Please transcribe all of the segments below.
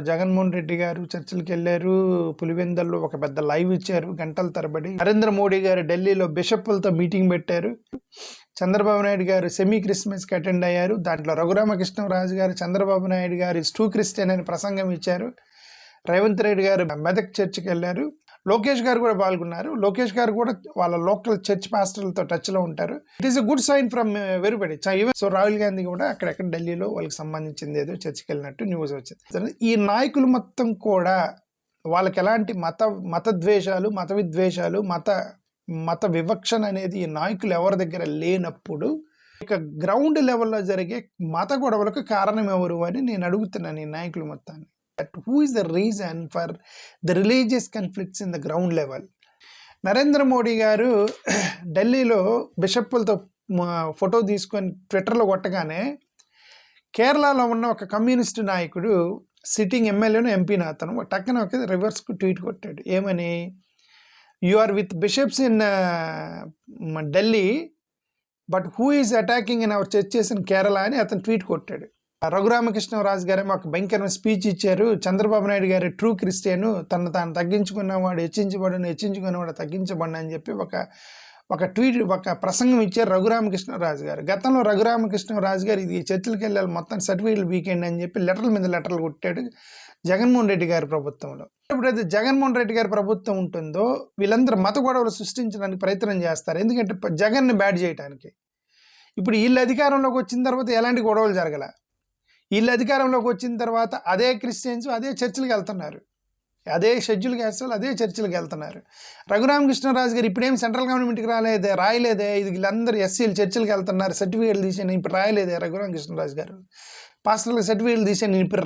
జగన్మోహన్ రెడ్డి గారు చర్చలకు వెళ్ళారు. పులివెందుల్లో ఒక పెద్ద లైవ్ ఇచ్చారు గంటల తరబడి. నరేంద్ర మోడీ గారు ఢిల్లీలో బిషప్పులతో మీటింగ్ పెట్టారు. చంద్రబాబు నాయుడు గారు సెమీ క్రిస్మస్కి అటెండ్ అయ్యారు. దాంట్లో రఘురామకృష్ణరాజు గారు చంద్రబాబు నాయుడు గారు ట్రూ క్రిస్టియన్ అని ప్రసంగం ఇచ్చారు. రేవంత్ రెడ్డి గారు మెదక్ చర్చికి వెళ్ళారు. లోకేష్ గారు కూడా పాల్గొన్నారు. లోకేష్ గారు కూడా వాళ్ళ లోకల్ చర్చ్ పాస్టర్లతో టచ్లో ఉంటారు. It is a good sign from everybody. Even so Rahul Gandhi కూడా అక్కడెక్కడ ఢిల్లీలో వాళ్ళకి సంబంధించింది ఏదో చర్చికి వెళ్ళినట్టు న్యూస్ వచ్చింది. ఈ నాయకులు మొత్తం కూడా వాళ్ళకి ఎలాంటి మత ద్వేషాలు, మత విద్వేషాలు, మత వివక్షణ అనేది ఈ నాయకులు ఎవరి దగ్గర లేనప్పుడు ఇక గ్రౌండ్ లెవెల్లో జరిగే మత గొడవలకు కారణం ఎవరు అని నేను అడుగుతున్నాను ఈ నాయకులు మొత్తాన్ని. Who is the reason for the religious conflicts in the ground level? Narendra Modi గారు ఢిల్లీలో బిషప్పులతో ఫోటో తీసుకొని ట్విట్టర్లో కొట్టగానే కేరళలో ఉన్న ఒక కమ్యూనిస్ట్ నాయకుడు సిట్టింగ్ ఎమ్మెల్యేను ఎంపీని అతను టక్కన ఒక రివర్స్కు ట్వీట్ కొట్టాడు. ఏమని? You are with bishops in Delhi but who is attacking in our churches in Kerala అని అతను ట్వీట్ కొట్టాడు. రఘురామకృష్ణరాజు గారు మాకు భయంకరమైన స్పీచ్ ఇచ్చారు. చంద్రబాబు నాయుడు గారు ట్రూ క్రిస్టియన్, తాను తగ్గించుకున్నవాడు హెచ్చించుకున్నవాడు తగ్గించబడి అని చెప్పి ఒక ప్రసంగం ఇచ్చారు రఘురామకృష్ణరాజు గారు. గతంలో రఘురామకృష్ణరాజు గారు ఇది చర్చలకు వెళ్ళాలి మొత్తం సర్టిఫికేట్ వీకెండ్ అని చెప్పి లెటర్ల మీద లెటర్లు కొట్టాడు జగన్మోహన్ రెడ్డి గారి ప్రభుత్వంలో. ఎప్పుడైతే జగన్మోహన్ రెడ్డి గారి ప్రభుత్వం ఉంటుందో వీళ్ళందరూ మత గొడవలు సృష్టించడానికి ప్రయత్నం చేస్తారు. ఎందుకంటే జగన్ని బ్యాడ్ చేయడానికి. ఇప్పుడు వీళ్ళు అధికారంలోకి వచ్చిన తర్వాత ఎలాంటి గొడవలు జరగల. వీళ్ళు అధికారంలోకి వచ్చిన తర్వాత అదే క్రిస్టియన్స్ అదే చర్చిలకు వెళ్తున్నారు, అదే షెడ్యూల్ క్యాస్టులు అదే చర్చిలకు వెళ్తున్నారు. రఘురామకృష్ణరాజు గారు ఇప్పుడేం సెంట్రల్ గవర్నమెంట్కి రాయలేదే, ఇది వీళ్ళందరూ ఎస్సీలు చర్చిలకు వెళ్తున్నారు సర్టిఫికేట్లు తీసాను ఇప్పుడు రాయలేదే రఘురామకృష్ణరాజు గారు. పాస్టర్లకు సర్టిఫికేట్లు తీసాను ఇప్పుడు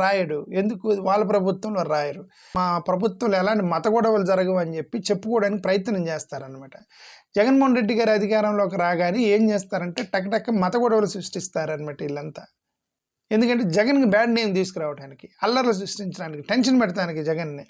రాయడు. ఎందుకు? వాళ్ళ ప్రభుత్వంలో రాయరు. మా ప్రభుత్వంలో ఎలాంటి మత గొడవలు జరగవు అని చెప్పి చెప్పుకోవడానికి ప్రయత్నం చేస్తారనమాట. జగన్మోహన్ రెడ్డి గారి అధికారంలోకి రాగానే ఏం చేస్తారంటే టక్ మత గొడవలు సృష్టిస్తారనమాట వీళ్ళంతా. ఎందుకంటే జగన్కి బ్యాడ్ నేమ్ తీసుకురావడానికి, అల్లర్లు సృష్టించడానికి, టెన్షన్ పెడతానికి జగన్ని.